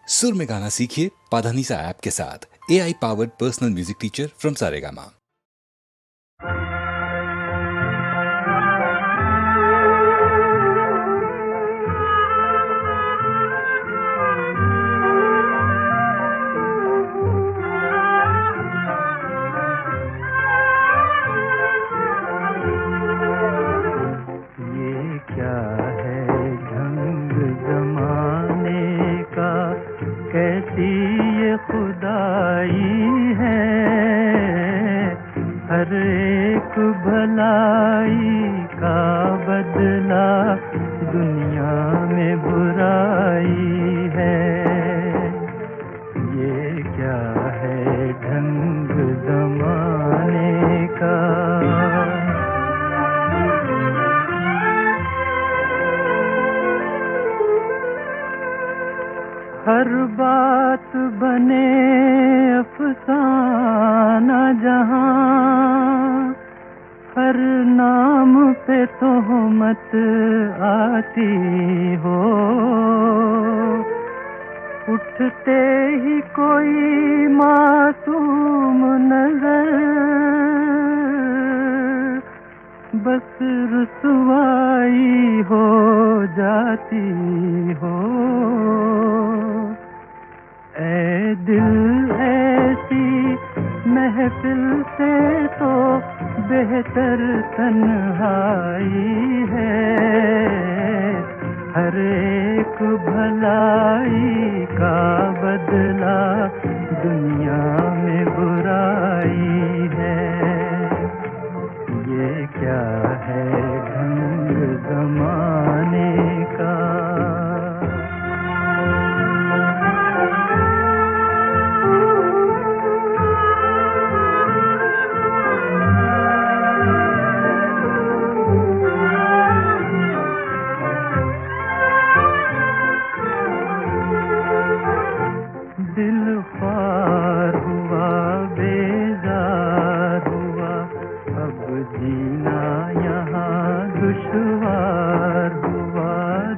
सुर में गाना सीखिए पाधानीसा ऐप के साथ। AI powered personal music teacher from Saregama. कैसी ये खुदाई है, हर एक भलाई का बदला दुनिया में बुराई है। ये क्या है ढंग जमाने का। हर बात बने अफसाना जहां, हर नाम पे तोहमत आती हो। उठते ही कोई मासूम नजर, बस रुसवाई हो जाती हो। ऐ दिल ऐसी महफिल से तो बेहतर तन्हाई है, हर एक भलाई का बदला दुनिया में बुराई है। ये क्या है ढंग जमाने का। दिल ख्वार हुआ, बेजार हुआ, अब जीना यहाँ दुश्वार हुआ।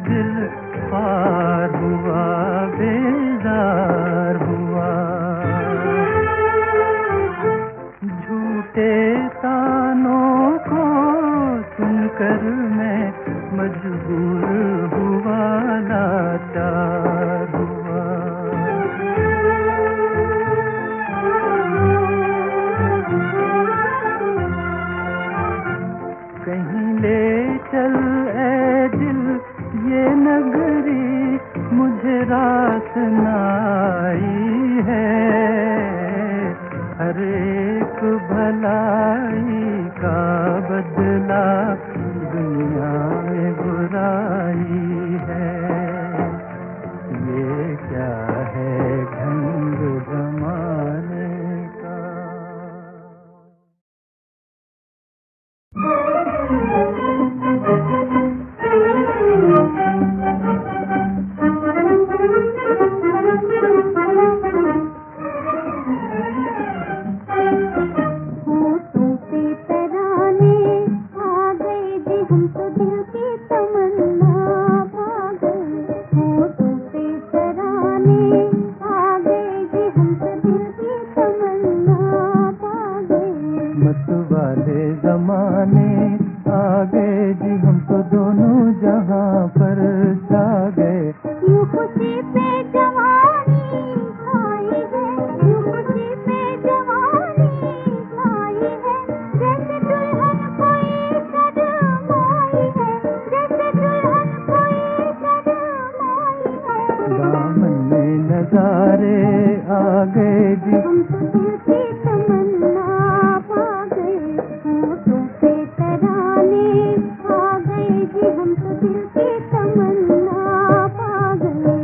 दिल ख्वार हुआ, बेजार हुआ, झूठे तानों को सुनकर मैं मजबूर हुआ, लाचार हुआ। कहीं ले चल ऐ दिल ये नगरी मुझे रास नाई है, हर एक भलाई का बदला दुनिया में बुराई है। ये क्या है ढंग जमाने का। मत वाले जमाने आ गए जी, हम तो दोनों जहां पर छा गए। यूं खुशी पे जवानी आई है, यूं खुशी पे जवानी आई है, जैसे दुल्हन कोई शर्माई है, जैसे दुल्हन कोई शर्माई है। दामन में नजारे आ गए जी, हम तो दिल की तमन्ना पा गए। होठों पे तराने आ गए जी, हम तो दिल की तमन्ना पा गए।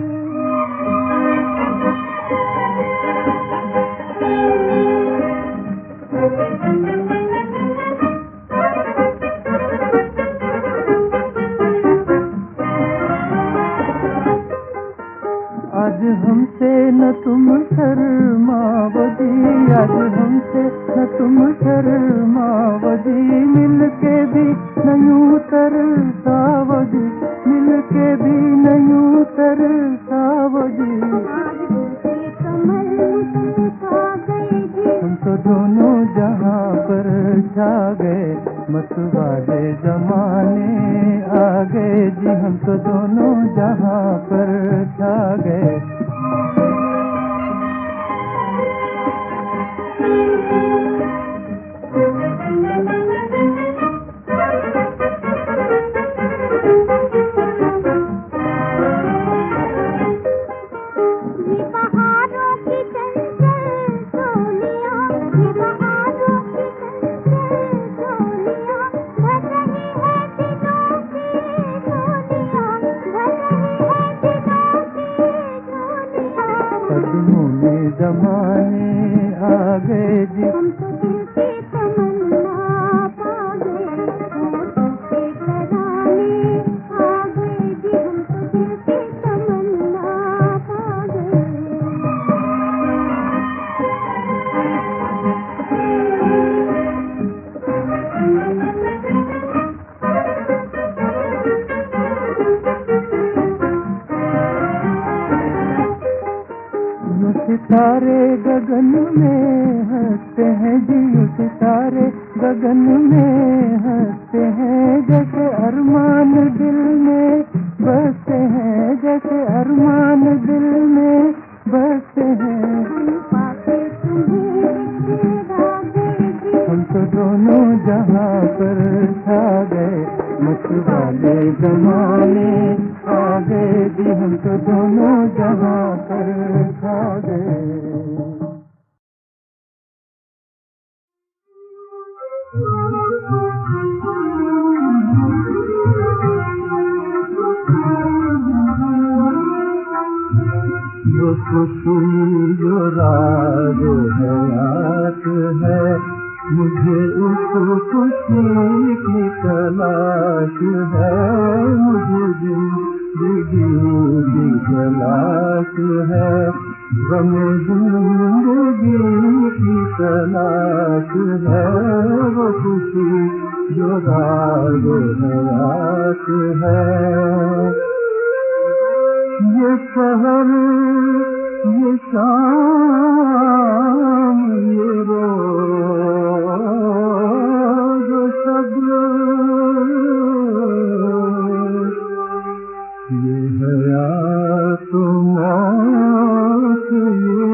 आज हमसे न तुम शर्माओगी, आज हमसे न तुम शर्माओगी, मिल के भी न यूं तरसाओगी, मिल के भी न यूं तरसाओगी। छा गए, मतवाले जमाने आ गए जी, हम तो दोनों जहां पर छा गए। कदमों में जमाने आ गए जी, हम तो दिल की तमन्ना पा गए, होठों पे तराने आ गए जी, हम तो दिल की तमन्ना पा गए। यूं सितारे गगन में हंसते हैं जी, यूं सितारे गगन में हंसते हैं, जैसे अरमान दिल में बसते हैं, जैसे अरमान दिल में बसते हैं। हम पाके तुम्हें तेरा गए जी, हम तो दोनों जहां पर छा गए, मतवाले जमाने आ गए जी, हम तो दोनों जहां पर छा गए। वो खुशी जो राज हयात है, मुझे उस खुशी की तलाश है, मुझे जिंदगी की तलाश है, गमे जिंदगी की तलाश है। वो खुशी जो राज हयात है, ये शहर ये शाम ये रोज शब्द ये हयात मौत ये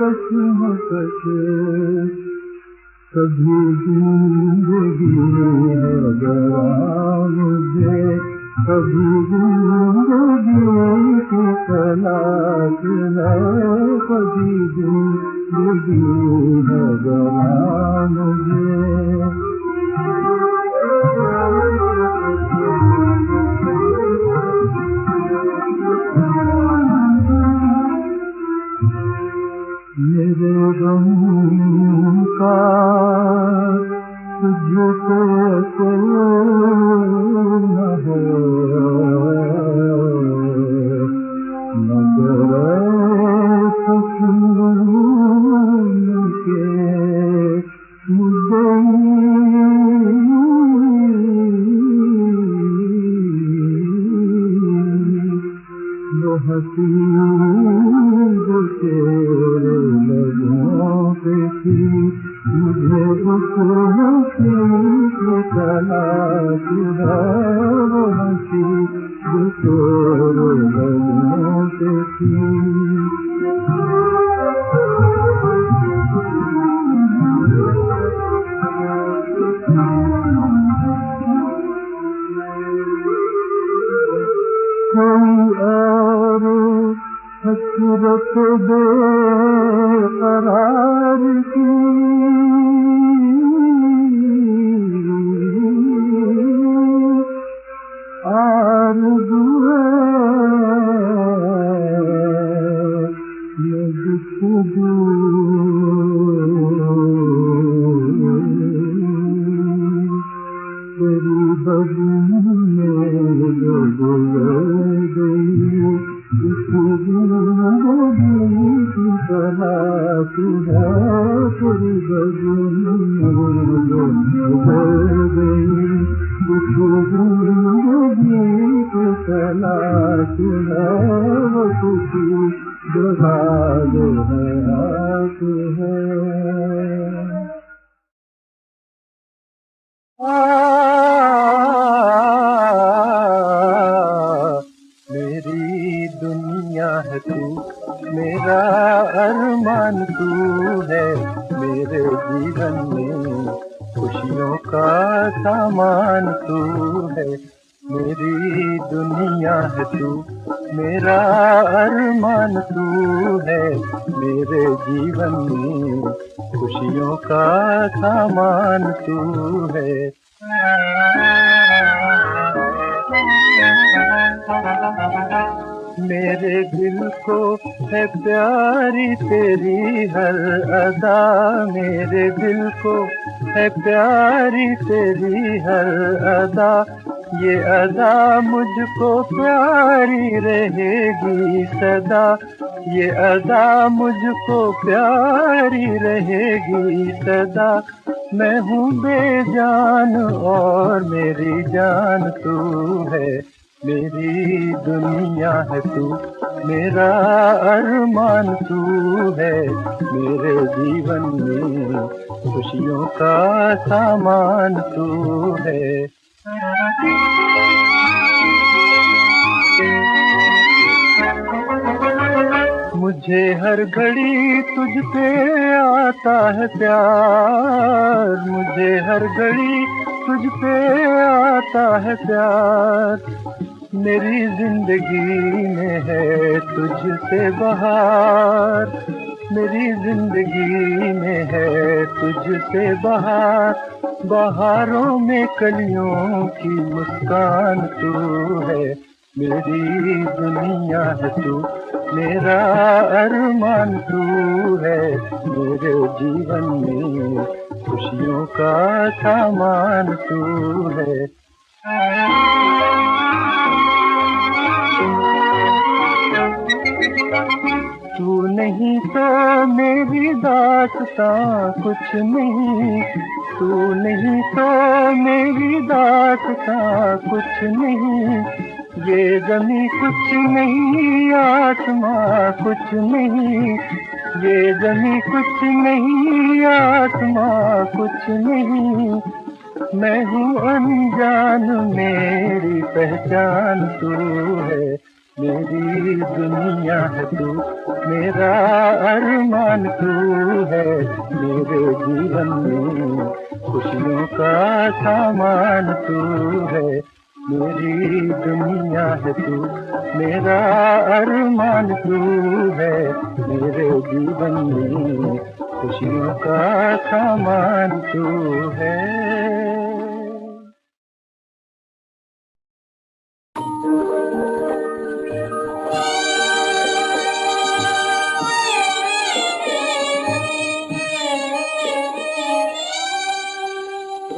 कश्मकश, कभी जिंदगी है जरा मुझे, कभी जिंदगी की तलाश है, कभी जिंदगी है जरा मुझे। मेरे गम का तुझको असर न हो, मगर सुकून के मुझे वो हंसी जो तेरे लबों पे थी, मुझे उस हंसी की तलाश है, वो हंसी जो तेरे लबों पे थी। कोई और हसरत बेकरार की आरज़ू है गुफ्तगू, तेरी बदन में जो गुज़र गई, इसी जिंदगी की तलाश है, तेरी बदन में जो गुज़र गई, इसी जिंदगी की तलाश है, वो खुशी जो राज हयात है। आ, मेरी दुनिया है तू, मेरा अरमान तू है, मेरे जीवन में खुशियों का सामान तू है। मेरी दुनिया है तू, मेरा अरमान तू है, मेरे जीवन में खुशियों का सामान तू है। मेरे दिल को है प्यारी तेरी हर अदा, मेरे दिल को है प्यारी तेरी हर अदा, ये अदा मुझको प्यारी रहेगी सदा, ये अदा मुझको प्यारी रहेगी सदा। मैं हूँ बेजान और मेरी जान तू है, मेरी दुनिया है तू, मेरा अरमान तू है, मेरे जीवन में खुशियों का सामान तू है। मुझे हर घड़ी तुझ पे आता है प्यार, मुझे हर घड़ी तुझ पे आता है प्यार। मेरी जिंदगी में है तुझसे बहार, मेरी जिंदगी में है तुझसे बहार। बहारों में कलियों की मुस्कान तू है, मेरी दुनिया है तू, मेरा अरमान तू है, मेरे जीवन में खुशियों का सामान तू है। तू नहीं तो मेरी दास्तां कुछ नहीं, तू नहीं तो मेरी दास्तां कुछ नहीं। ये ज़मीं कुछ नहीं, आसमां कुछ नहीं, ये ज़मीं कुछ नहीं, आसमां कुछ नहीं। मैं हूँ अनजान, मेरी पहचान तू है, मेरी दुनिया है तू, मेरा अरमान तू है, मेरे जीवन में खुशियों का सामान तू है। मेरी दुनिया है तू, मेरा अरमान तू है, मेरे जीवन में खुशियों का सामान तू है।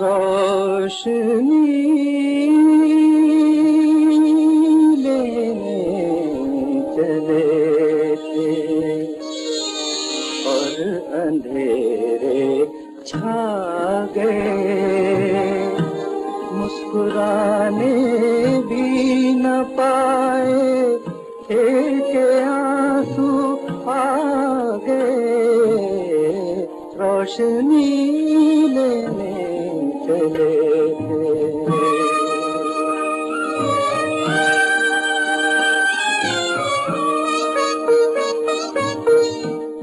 रोशनी लेने चले थे और अंधेरे छा गए, मुस्कुराने भी न पाए के आंसू आ गए। रोशनी लेने चले थे।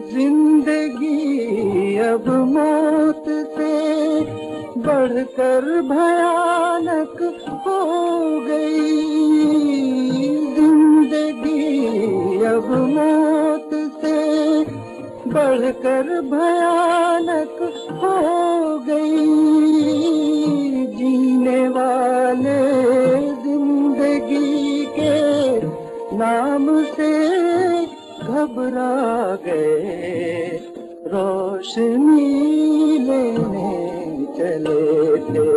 जिंदगी अब मौत से बढ़कर भयानक हो गई, जिंदगी अब मौत से बढ़कर भयानक हो गई। जीने वाले जिंदगी के नाम से घबरा गए, रोशनी लेने चले थे।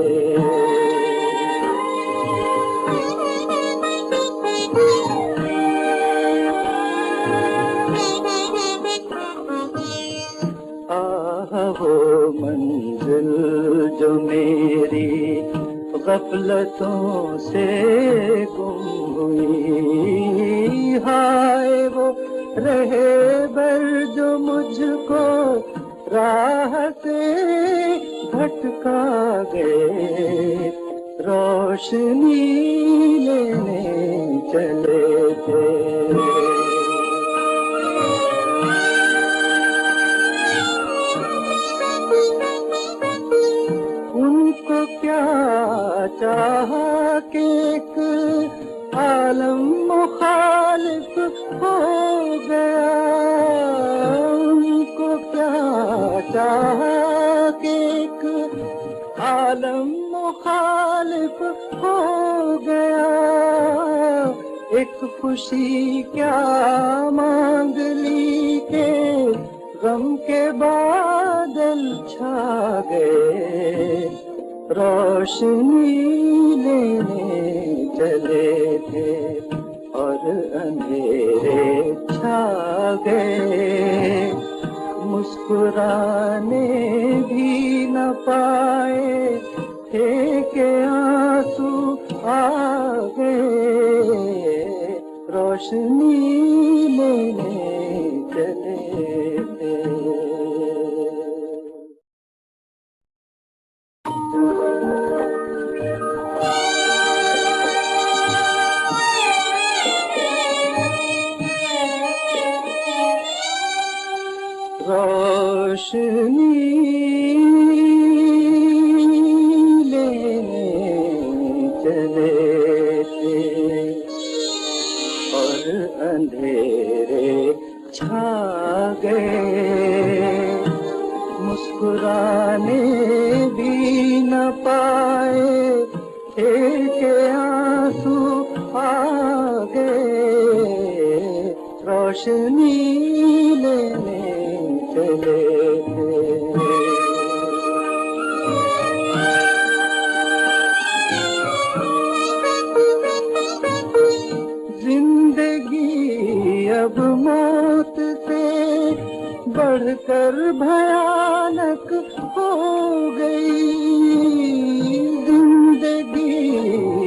वो मंजिल जो मेरी गफलतों से गुम हुई, हाय वो रहबर जो मुझको राह से भटका गए, रोशनी लेने चले थे। उनको क्या चाहा कि एक आलम मुखालिफ हो गया, उनको क्या चाहा कि एक आलम मुखालिफ हो गया। एक खुशी क्या मांग ली के गम के बादल छा गए, रोशनी लेने चले थे और अंधेरे छा गए। मुस्कुराने भी न पाए थे कि आंसू आ गए, रोशनी लेने चले थे। रोशनी लेने चले थे और अंधेरे छा गए। मुस्कुराने भी न पाए थे कि आंसू आ गए, रोशनी लेने चले थे। जिंदगी अब मौत से बढ़कर भयानक हो गई, जिंदगी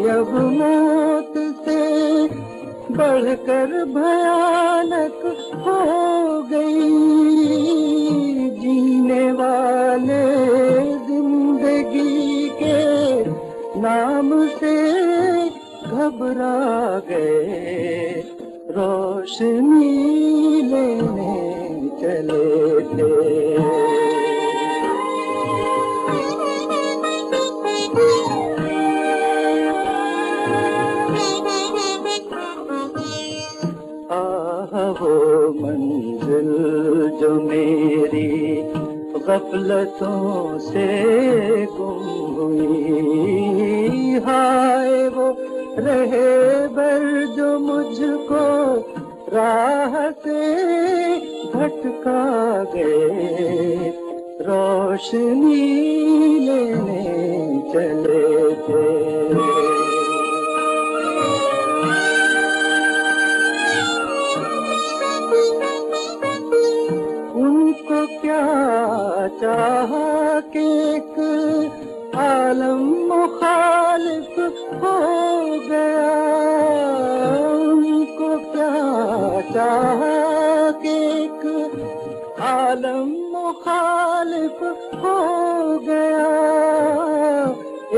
अब मौत से बढ़कर भयानक हो गई। जीने वाले जिंदगी के नाम से घबरा गए, रोशनी लेने चले थे। वो मंजिल जो मेरी गफलतों से गुम हुई, हाय वो रहबर जो मुझको राह से भटका गए, रोशनी लेने चले थे। उनको क्या चाहा कि एक आलम मुखालिफ हो गया, उनको क्या चाहा कि एक आलम मुखालिफ हो गया।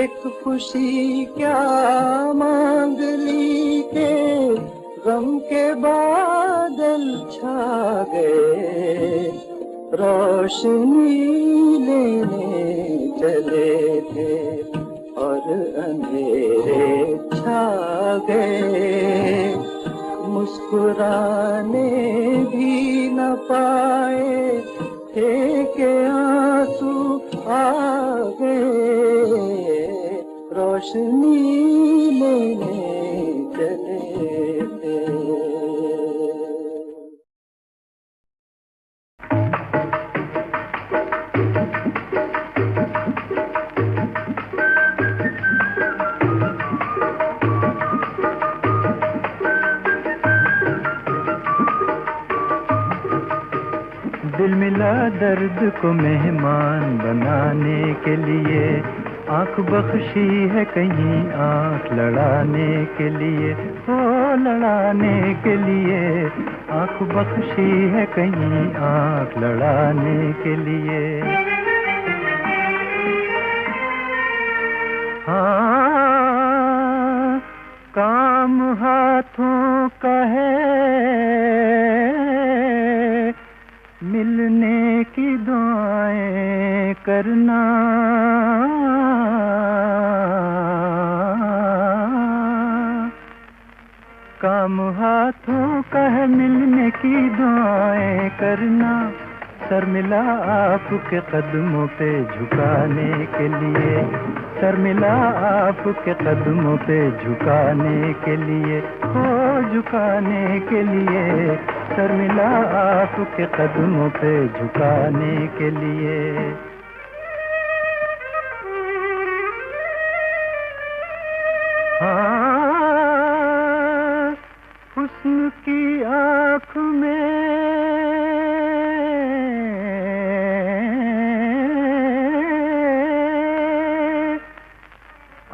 एक खुशी क्या मांग ली के गम के बादल छा गए, रोशनी लेने चले थे और अंधेरे छा गए। मुस्कुराने भी न पाए थे कि आंसू आ गए, रोशनी लेने चले थे। दिल मिला दर्द को मेहमान बनाने के लिए, आँख बख्शी है कहीं आँख लड़ाने के लिए, ओ लड़ाने के लिए। आँख बख्शी है कहीं आँख लड़ाने के लिए। हाँ, काम हाथों का है, मिलने की दुआएं करना। काम हाथों का है, मिलने की दुआएं करना। सर मिला आपके कदमों पे झुकाने के लिए, सर मिला आपके कदमों पे झुकाने के लिए, हो झुकाने के लिए। सर मिला आपके कदमों पे झुकाने के लिए। हाँ, हुस्न की आँख में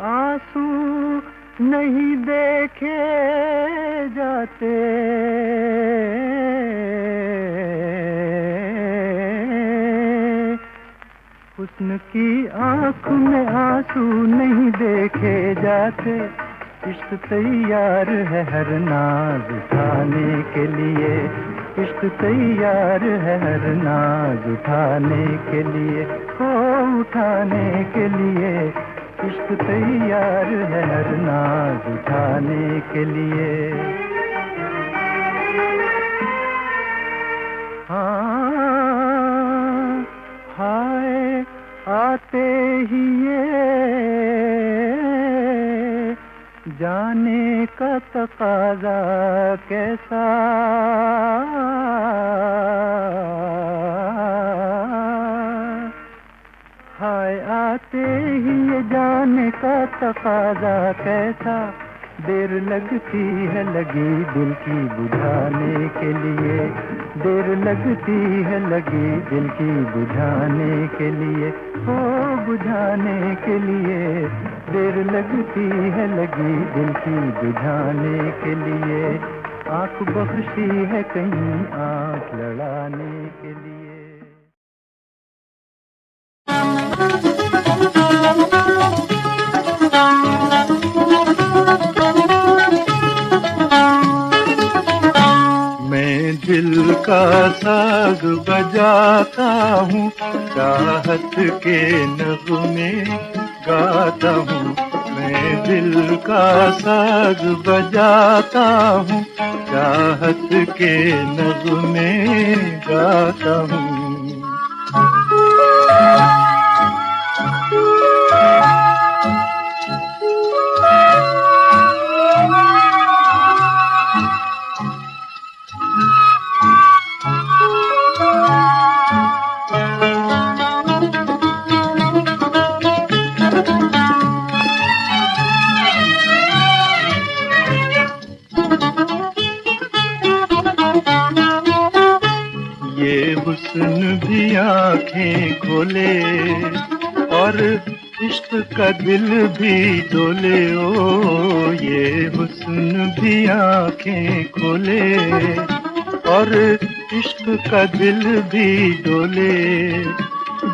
आंसू नहीं देखे जाते, हुस्न की आँख में आंसू नहीं देखे जाते। इश्क तैयार है हर नाज उठाने के लिए, इश्क तैयार है हर नाज उठाने के लिए, हो उठाने के लिए। इश्क तैयार है हर नाज उठाने के लिए। हाँ, हाय आते ही ये जाने का तकाज़ा कैसा, हाय आते ही ये जाने का तकाज़ा कैसा। देर लगती है लगी दिल की बुझाने के लिए, देर लगती है लगी दिल की बुझाने के लिए, हो बुझाने के लिए। देर लगती है लगी दिल की बुझाने के लिए। आँख बख्शी है कहीं आँख लड़ाने के लिए। मैं दिल का साज बजाता हूँ, चाहत के नगमे गाता हूँ। मैं दिल का साज बजाता हूँ, चाहत के नगमे गाता हूँ। हुस्न भी आँखें खोले और इश्क का दिल भी डोले। ओ ये हुस्न भी आँखें खोले और इश्क का दिल भी डोले।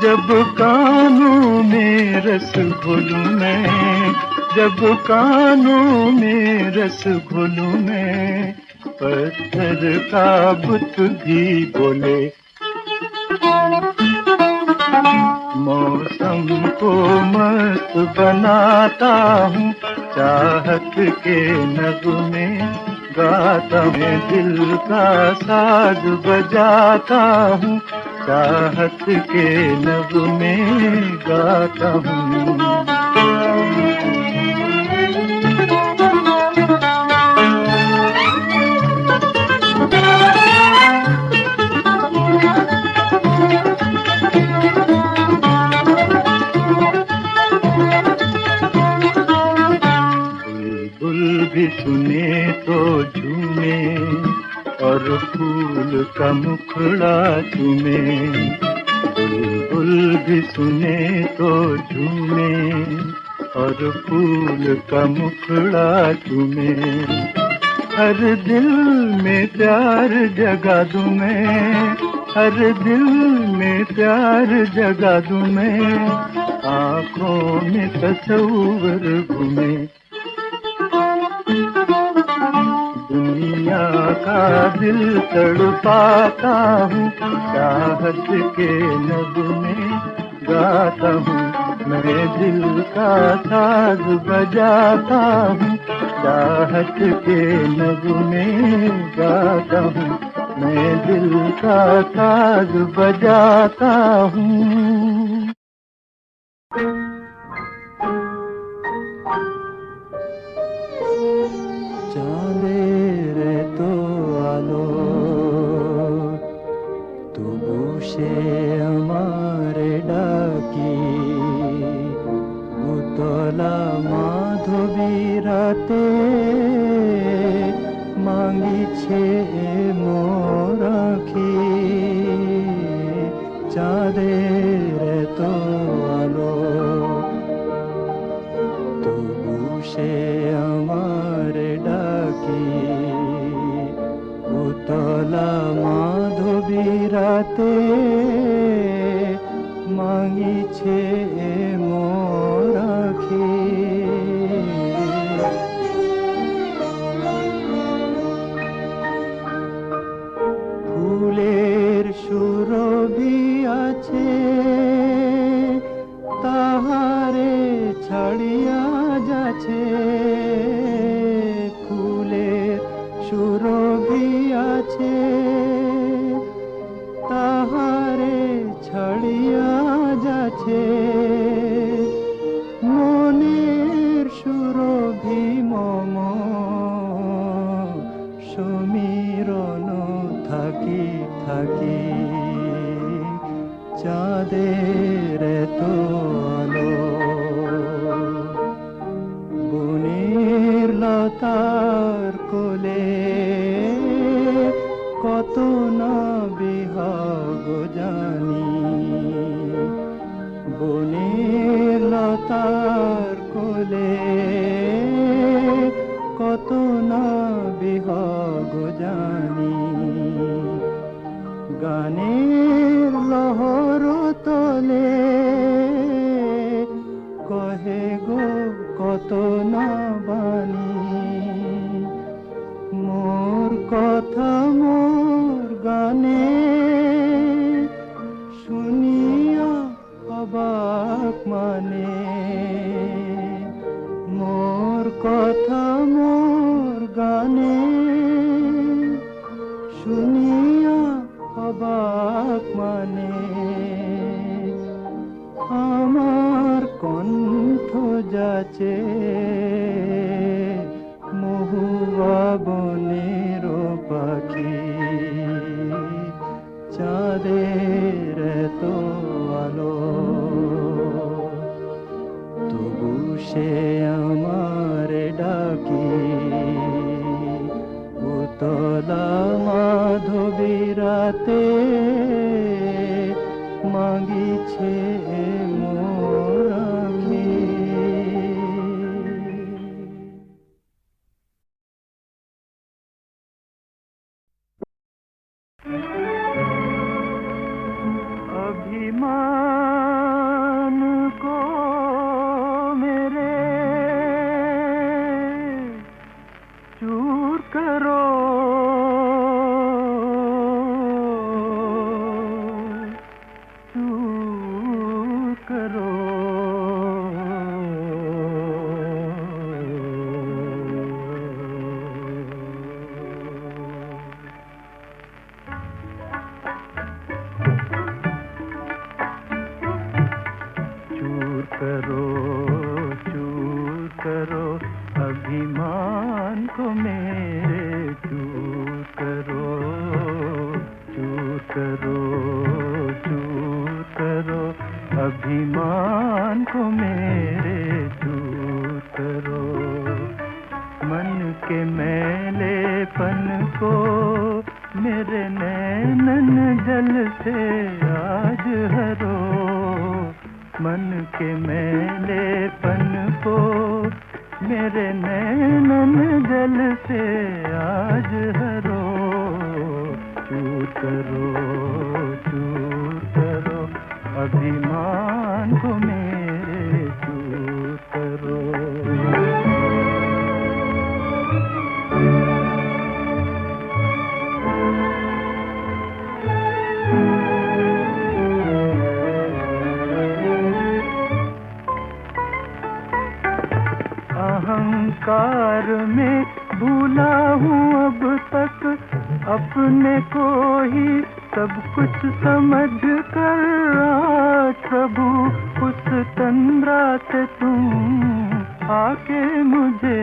जब कानों में रस घोलूं मैं, जब कानों में रस घोलूं मैं, पत्थर का बुत भी बोले। मौसम को मस्त बनाता हूँ, चाहत के नगमे गाता हूँ। दिल का साज बजाता हूँ, चाहत के नगमे गाता हूँ। भी सुने तो झूमे और फूल का मुखड़ा चूमे। बुलबुल भी सुने तो झूमे और फूल का मुखड़ा चूमे। हर दिल में प्यार जगा दूं मैं, हर दिल में प्यार जगा दूं मैं, आँखों में तस्वीर घूमे। दुनिया का दिल तड़पाता हूँ, चाहत के नगमे गाता हूँ। मैं दिल का साज बजाता हूँ, चाहत के नगमे गाता हूँ। मैं दिल का साज बजाता हूँ। চাঁদের তো আলো তবু সে আমার ডাকি, উতলা মাধবী রাতে মাঙ্গিছে মোর আঁখি। চাঁদের তো আলো তবু সে আমার ডাকি, উতলা মাধবী রাতে মাঙ্গিছে মোর আঁখি। ফুলের সুরভি আছে তাহারে ছাড়িয়া যাচ্ছে, ফুলের সুরভি আছে তাহারে ছাড়িয়া যাচ্ছে। মনের সুরভি মম সমীরণ থাকি থাকি। চাঁদের তো আলো বনের লতার কোলে কত না বিহগ জানি। বনের লতার কোলে কত না বিহগ জানি। গানের লহর তলে কহে গো কত না বাণী। মোর কথা মোর গানে শুনিয়া অবাক মানে। মোর কথা মোর গানে শুনিয়া অবাক মানে। আমার কণ্ঠ যাচে মহুয়া বনের পাখি। চাঁদের তো আলো তবু সে আমার ডাকি, উতলা মাধবী রাতে মাগিছে মোর আঁখি। अभिमान को मेरे चूर करो, चूर करो। चूर करो, चूर करो अभिमान को मेरे। चूर करो, चूर करो, चूर करो अभिमान को मेरे। चूर करो मन के मैलेपन को मेरे नैनन जल से आज हरो। मन के मैलेपन को मेरे नैनन जल से आज हरो। चूर करो, अभिमान को मेरे दूर करो। अहंकार में भूला हूँ अब तक अपने को ही सब कुछ समझ कर। आज प्रभु उस तंद्रा से तुम आके मुझे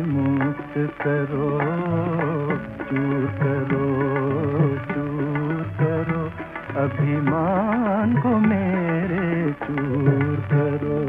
मुक्त करो, दूर करो, दूर करो, अभिमान को मेरे दूर करो।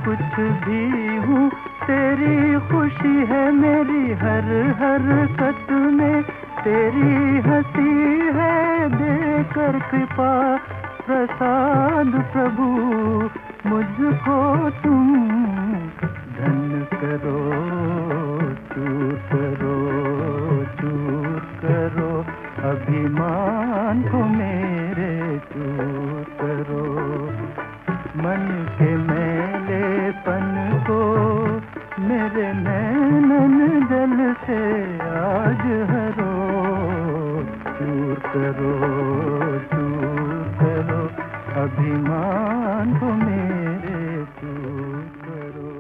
कुछ भी हूँ तेरी खुशी है मेरी हर हरकत में, तेरी हंसी है देकर कृपा प्रसाद प्रभु मुझको तुम धन्य करो, दूर करो, दूर करो, अभिमान को मेरे दूर करो। मन के मैलेपन को मेरे नैनन जल से आज हरो, दूर करो, दूर करो, अभिमान को मेरे दूर करो।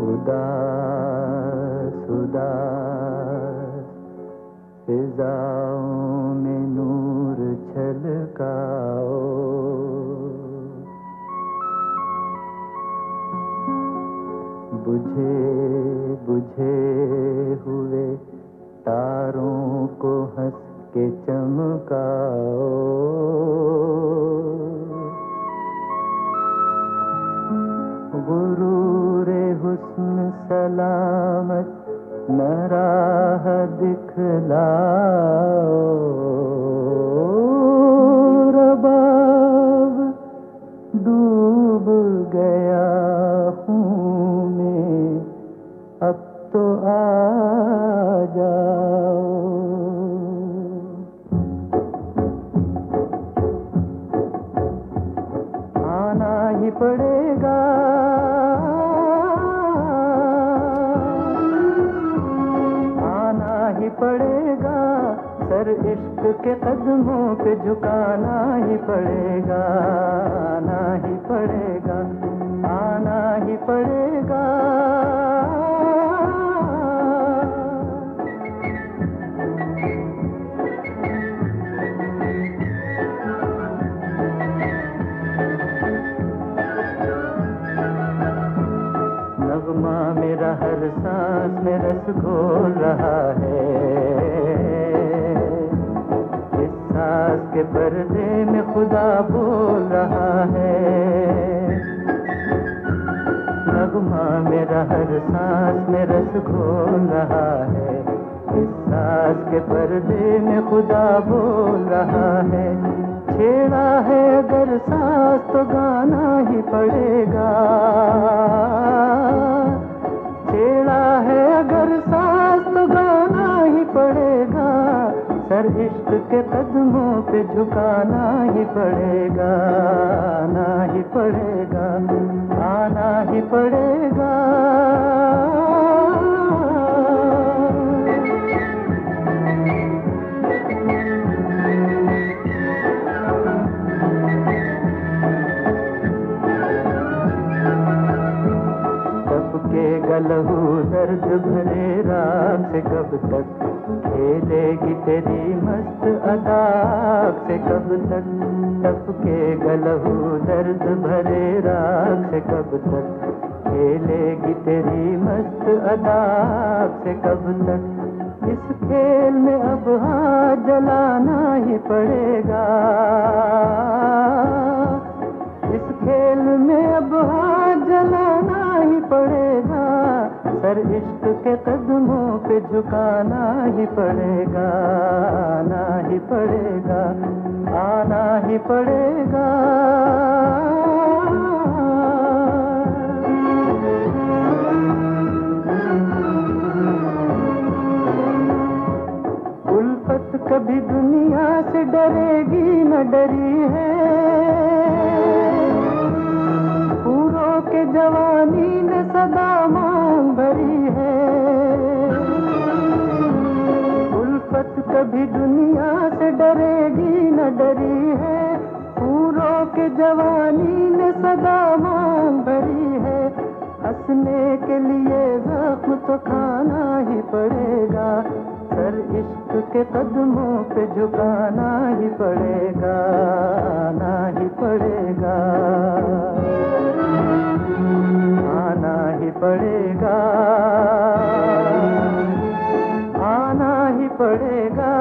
उदास उदास फिजाओं में नूर छलकाओ, बुझे बुझे हुए तारों को हंस के चमकाओ। गुरूरे हुस्न सलामत न राह दिखलाओ, रबाब डूब गया हूँ मैं, अब तो आ जाओ। आना ही पड़ेगा, पड़ेगा, सर इश्क के कदमों पे झुकाना ही पड़ेगा, आना ही पड़ेगा, आना ही पड़ेगा। नगमा मेरा हर सांस में रस घोल रहा है, इस सांस के पर्दे में खुदा बोल रहा है। नगमा मेरा हर सांस में रस घोल रहा है, इस सांस के पर्दे में खुदा बोल रहा है। छेड़ा है अगर सांस तो गाना ही पड़ेगा, छेड़ा है अगर सांस तो गाना ही पड़ेगा, सर इश्क के कदमों पे झुकाना ही पड़ेगा, आना ही पड़ेगा, आना ही पड़ेगा। लहू दर्द भरे राग से कब तक खेलेगी तेरी मस्त अदाक से, कब तक टपके गलहू दर्द भरे राग से, कब तक खेलेगी तेरी मस्त अदाक से, कब तक इस खेल में अब हाथ जलाना ही पड़ेगा, इस खेल में अब हाथ जलाना ही पड़ेगा, सर सर इश्क के कदमों पे झुकाना ही पड़ेगा, आना ही पड़ेगा, आना ही पड़ेगा। उल्फत कभी दुनिया से डरेगी न डरी है, पूरों के जवानी ने सदा मांग भरी है। उल्फत कभी दुनिया से डरेगी न डरी है, पूरों के जवानी ने सदा मांग भरी है। हंसने के लिए जख्म तो खाना ही पड़ेगा, सर इश्क के कदमों पे झुकाना ही पड़ेगा, आना ही पड़ेगा, आना ही पड़ेगा, आना ही पड़ेगा।